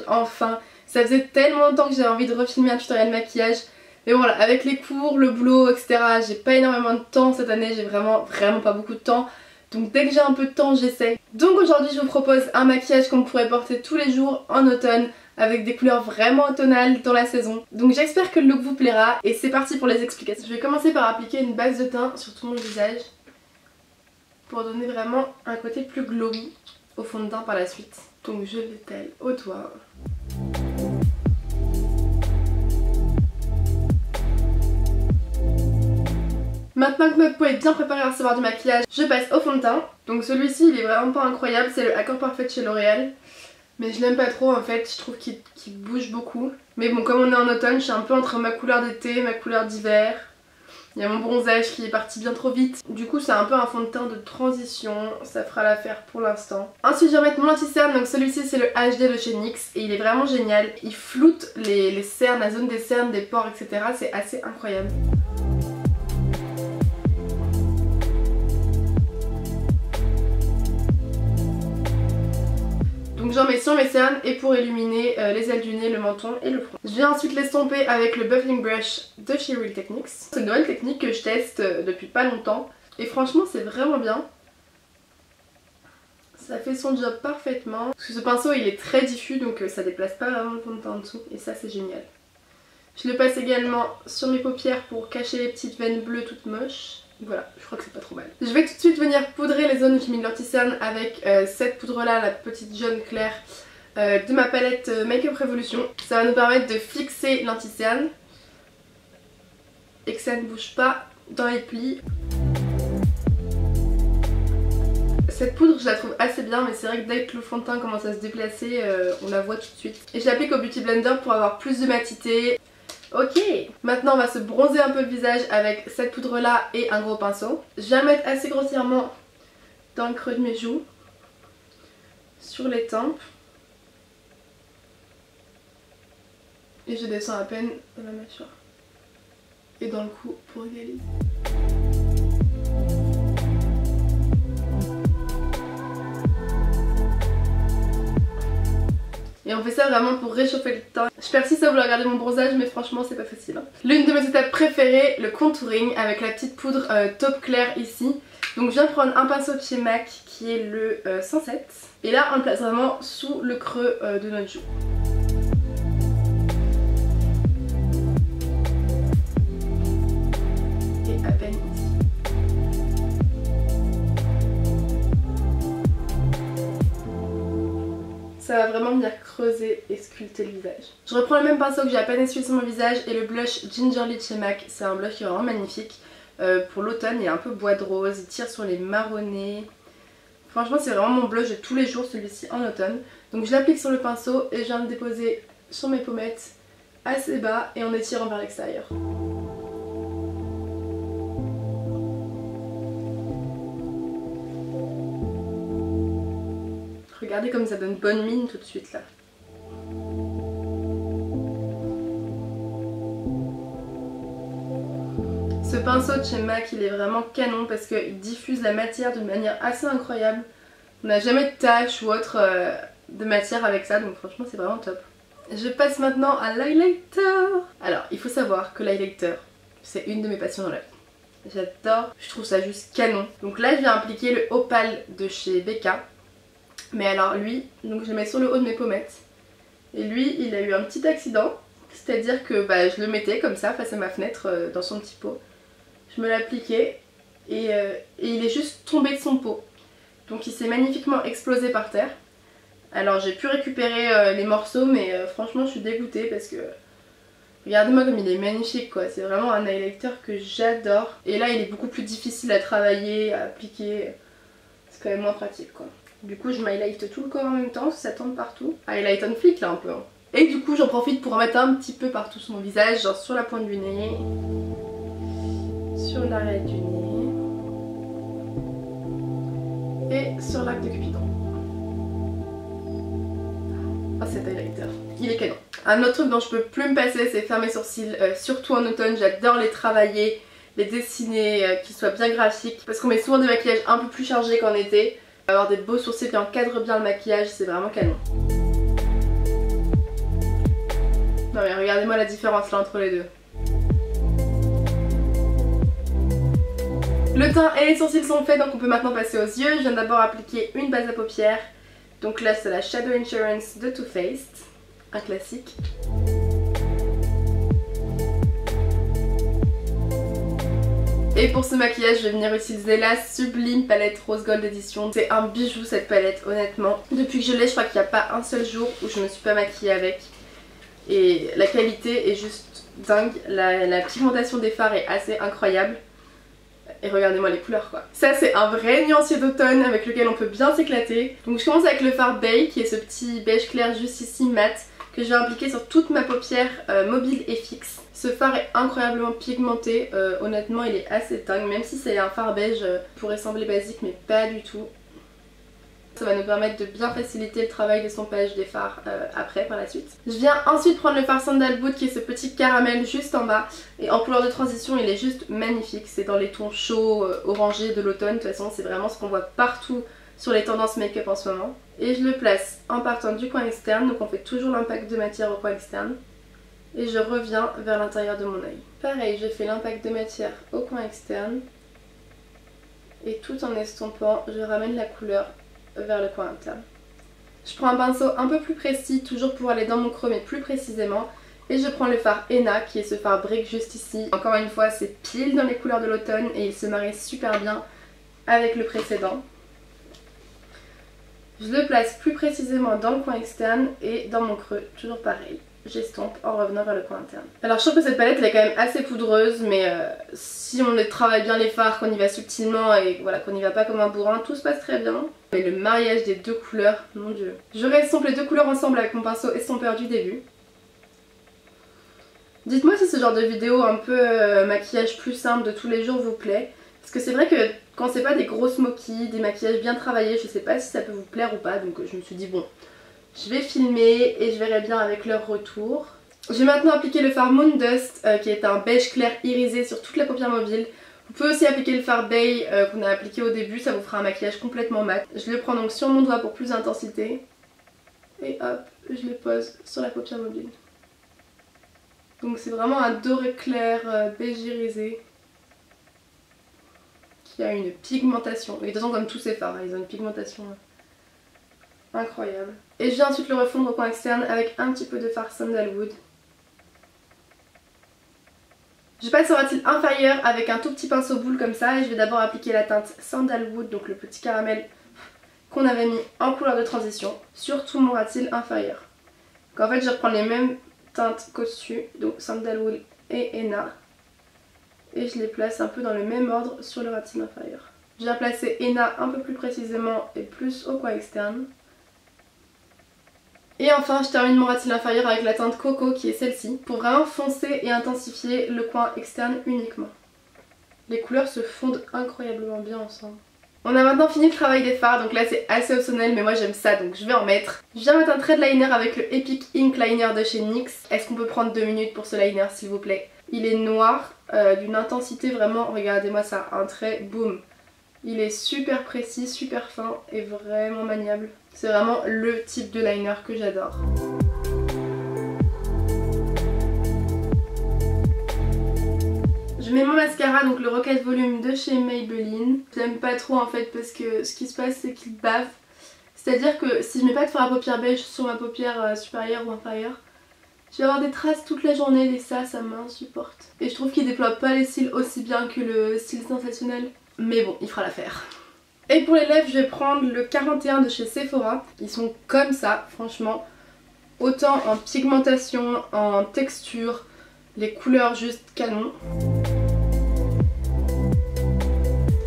enfin. Ça faisait tellement longtemps que j'avais envie de refilmer un tutoriel maquillage. Mais bon, voilà, avec les cours, le boulot, etc. j'ai pas énormément de temps cette année, j'ai vraiment pas beaucoup de temps. Donc dès que j'ai un peu de temps, j'essaie. Donc aujourd'hui je vous propose un maquillage qu'on pourrait porter tous les jours en automne, avec des couleurs vraiment automnales dans la saison. Donc j'espère que le look vous plaira et c'est parti pour les explications. Je vais commencer par appliquer une base de teint sur tout mon visage pour donner vraiment un côté plus glowy au fond de teint par la suite. Donc je l'étale au doigt. Maintenant que ma peau est bien préparée à recevoir du maquillage, je passe au fond de teint. Donc celui-ci il est vraiment pas incroyable, c'est le Accord Parfait chez L'Oréal. Mais je l'aime pas trop en fait, je trouve qu'il bouge beaucoup. Mais bon, comme on est en automne, je suis un peu entre ma couleur d'été et ma couleur d'hiver. Il y a mon bronzage qui est parti bien trop vite. Du coup c'est un peu un fond de teint de transition, ça fera l'affaire pour l'instant. Ensuite je vais mettre mon anti-cerne, donc celui-ci c'est le HD de chez NYX et il est vraiment génial. Il floute les cernes, la zone des cernes, des pores, etc. C'est assez incroyable. Donc j'en mets sur mes cernes et pour illuminer les ailes du nez, le menton et le front. Je vais ensuite l'estomper avec le Buffing Brush de chez Real Techniques. C'est une nouvelle technique que je teste depuis pas longtemps et franchement c'est vraiment bien. Ça fait son job parfaitement. Parce que ce pinceau il est très diffus donc ça déplace pas vraiment le fond de teint en dessous et ça c'est génial. Je le passe également sur mes paupières pour cacher les petites veines bleues toutes moches. Voilà, je crois que c'est pas trop mal. Je vais tout de suite venir poudrer les zones où j'ai mis de l'anti-cerne avec cette poudre là, la petite jaune claire de ma palette Make Up Revolution. Ça va nous permettre de fixer l'anti-cerne et que ça ne bouge pas dans les plis. Cette poudre je la trouve assez bien mais c'est vrai que dès que le fond de teint commence à se déplacer on la voit tout de suite. Et je l'applique au Beauty Blender pour avoir plus de matité. Ok, maintenant on va se bronzer un peu le visage avec cette poudre là et un gros pinceau. Je vais la mettre assez grossièrement dans le creux de mes joues, sur les tempes. Et je descends à peine dans la mâchoire et dans le cou pour égaliser. Et on fait ça vraiment pour réchauffer le teint. Je persiste à vouloir regarder mon bronzage mais franchement c'est pas facile. L'une de mes étapes préférées, le contouring avec la petite poudre taupe claire ici. Donc je viens prendre un pinceau de chez MAC qui est le 107. Et là on le place vraiment sous le creux de notre joue. Et à peine ici. Ça va vraiment venir creuser et sculpter le visage. Je reprends le même pinceau que j'ai à peine essuyé sur mon visage et le blush Gingerly de chez MAC. C'est un blush qui est vraiment magnifique. Pour l'automne, il est un peu bois de rose, il tire sur les marronnés. Franchement c'est vraiment mon blush de tous les jours celui-ci en automne. Donc je l'applique sur le pinceau et je viens le déposer sur mes pommettes assez bas et en étirant vers l'extérieur. Regardez comme ça donne bonne mine tout de suite là. Ce pinceau de chez MAC il est vraiment canon parce qu'il diffuse la matière d'une manière assez incroyable. On n'a jamais de taches ou autre de matière avec ça donc franchement c'est vraiment top. Je passe maintenant à l'highlighter. Alors il faut savoir que l'highlighter c'est une de mes passions dans la vie. J'adore, je trouve ça juste canon. Donc là je viens appliquer le Opal de chez Becca. Mais alors lui, donc je le mets sur le haut de mes pommettes. Et lui, il a eu un petit accident. C'est-à-dire que je le mettais comme ça face à ma fenêtre dans son petit pot. Je me l'appliquais et il est juste tombé de son pot. Donc il s'est magnifiquement explosé par terre. Alors j'ai pu récupérer les morceaux mais franchement je suis dégoûtée parce que... Regardez-moi comme il est magnifique quoi. C'est vraiment un highlighter que j'adore. Et là il est beaucoup plus difficile à travailler, à appliquer. C'est quand même moins pratique quoi. Du coup je m'highlight tout le corps en même temps, ça tombe partout. Highlight on flick là un peu. Hein. Et du coup j'en profite pour en mettre un petit peu partout sur mon visage, genre sur la pointe du nez, sur l'arrière du nez et sur l'arc de Cupidon. Oh cet highlighter, il est canon. Un autre truc dont je peux plus me passer c'est faire mes sourcils, surtout en automne, j'adore les travailler, les dessiner, qu'ils soient bien graphiques parce qu'on met souvent des maquillages un peu plus chargés qu'en été. Avoir des beaux sourcils qui encadrent bien le maquillage, c'est vraiment canon. Non mais regardez-moi la différence là entre les deux. Le teint et les sourcils sont faits, donc on peut maintenant passer aux yeux. Je viens d'abord appliquer une base à paupières. Donc là c'est la Shadow Insurance de Too Faced, un classique. Et pour ce maquillage, je vais venir utiliser la sublime palette Rose Gold Edition. C'est un bijou cette palette, honnêtement. Depuis que je l'ai, je crois qu'il n'y a pas un seul jour où je ne me suis pas maquillée avec. Et la qualité est juste dingue. La pigmentation des fards est assez incroyable. Et regardez-moi les couleurs quoi. Ça c'est un vrai nuancier d'automne avec lequel on peut bien s'éclater. Donc je commence avec le fard Bay qui est ce petit beige clair juste ici mat que je vais appliquer sur toute ma paupière mobile et fixe. Ce fard est incroyablement pigmenté, honnêtement il est assez dingue, même si c'est un fard beige pourrait sembler basique mais pas du tout. Ça va nous permettre de bien faciliter le travail d'estompage des fards après par la suite. Je viens ensuite prendre le fard Sandalwood qui est ce petit caramel juste en bas. Et en couleur de transition il est juste magnifique. C'est dans les tons chauds, orangés de l'automne. De toute façon c'est vraiment ce qu'on voit partout sur les tendances make-up en ce moment. Et je le place en partant du coin externe. Donc on fait toujours l'impact de matière au coin externe. Et je reviens vers l'intérieur de mon œil. Pareil, je fais l'impact de matière au coin externe. Et tout en estompant, je ramène la couleur vers le coin interne. Je prends un pinceau un peu plus précis, toujours pour aller dans mon creux mais plus précisément. Et je prends le fard Henna qui est ce fard brique juste ici. Encore une fois c'est pile dans les couleurs de l'automne et il se marie super bien avec le précédent. Je le place plus précisément dans le coin externe et dans mon creux, toujours pareil. J'estompe en revenant vers le coin interne. Alors je trouve que cette palette elle est quand même assez poudreuse mais si on travaille bien les fards, qu'on y va subtilement et voilà, qu'on n'y va pas comme un bourrin, tout se passe très bien. Mais le mariage des deux couleurs, mon dieu. Je réestompe les deux couleurs ensemble avec mon pinceau estompeur du début. Dites-moi si ce genre de vidéo un peu maquillage plus simple de tous les jours vous plaît. Parce que c'est vrai que quand c'est pas des gros smokies, des maquillages bien travaillés, je sais pas si ça peut vous plaire ou pas. Donc je me suis dit bon, je vais filmer et je verrai bien avec leur retour. Je vais maintenant appliquer le fard Moon Dust qui est un beige clair irisé sur toute la paupière mobile. Vous pouvez aussi appliquer le fard Bay qu'on a appliqué au début, ça vous fera un maquillage complètement mat. Je le prends donc sur mon doigt pour plus d'intensité. Et hop, je le pose sur la paupière mobile. Donc c'est vraiment un doré clair beige irisé qui a une pigmentation. Et de toute façon comme tous ces fards, ils ont une pigmentation incroyable. Et je viens ensuite le refondre au coin externe avec un petit peu de fard Sandalwood. Je passe au ras de cils inférieur avec un tout petit pinceau boule comme ça et je vais d'abord appliquer la teinte Sandalwood, donc le petit caramel qu'on avait mis en couleur de transition sur tout mon ras de cils inférieur. Donc en fait je reprends les mêmes teintes qu'au-dessus, donc Sandalwood et Henna, et je les place un peu dans le même ordre sur le ras de cils inférieur. Je viens placer Henna un peu plus précisément et plus au coin externe. Et enfin je termine mon ras de cils inférieur avec la teinte Coco qui est celle-ci pour vraiment foncer et intensifier le coin externe uniquement. Les couleurs se fondent incroyablement bien ensemble. On a maintenant fini le travail des fards, donc là c'est assez optionnel mais moi j'aime ça donc je vais en mettre. Je viens mettre un trait de liner avec le Epic Ink Liner de chez NYX. Est-ce qu'on peut prendre 2 minutes pour ce liner s'il vous plaît? Il est noir, d'une intensité vraiment, regardez-moi ça, un trait boum. Il est super précis, super fin et vraiment maniable. C'est vraiment le type de liner que j'adore. Je mets mon mascara, donc le Rocket Volume de chez Maybelline. J'aime pas trop en fait parce que ce qui se passe c'est qu'il bave. C'est-à-dire que si je mets pas de fard à paupières beige sur ma paupière supérieure ou inférieure, je vais avoir des traces toute la journée et ça m'insupporte. Et je trouve qu'il déploie pas les cils aussi bien que le cil sensationnel. Mais bon, il fera l'affaire. Et pour les lèvres, je vais prendre le 41 de chez Sephora. Ils sont comme ça, franchement. Autant en pigmentation, en texture, les couleurs juste canon.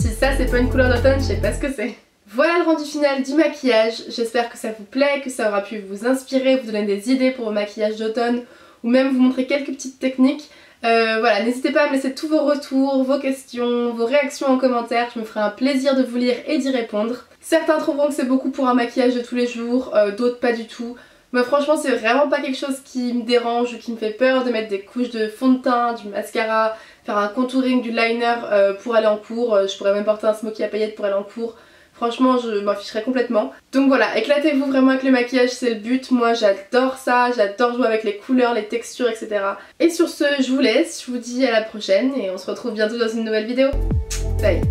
Si ça c'est pas une couleur d'automne, je sais pas ce que c'est. Voilà le rendu final du maquillage. J'espère que ça vous plaît, que ça aura pu vous inspirer, vous donner des idées pour vos maquillages d'automne ou même vous montrer quelques petites techniques. Voilà, n'hésitez pas à me laisser tous vos retours, vos questions, vos réactions en commentaire, je me ferai un plaisir de vous lire et d'y répondre. Certains trouveront que c'est beaucoup pour un maquillage de tous les jours, d'autres pas du tout. Mais franchement c'est vraiment pas quelque chose qui me dérange ou qui me fait peur de mettre des couches de fond de teint, du mascara, faire un contouring, du liner pour aller en cours. Je pourrais même porter un smoky à paillettes pour aller en cours. Franchement je m'en ficherais complètement. Donc voilà, éclatez-vous vraiment avec le maquillage, c'est le but. Moi j'adore ça, j'adore jouer avec les couleurs, les textures, etc. Et sur ce je vous laisse, je vous dis à la prochaine et on se retrouve bientôt dans une nouvelle vidéo. Bye.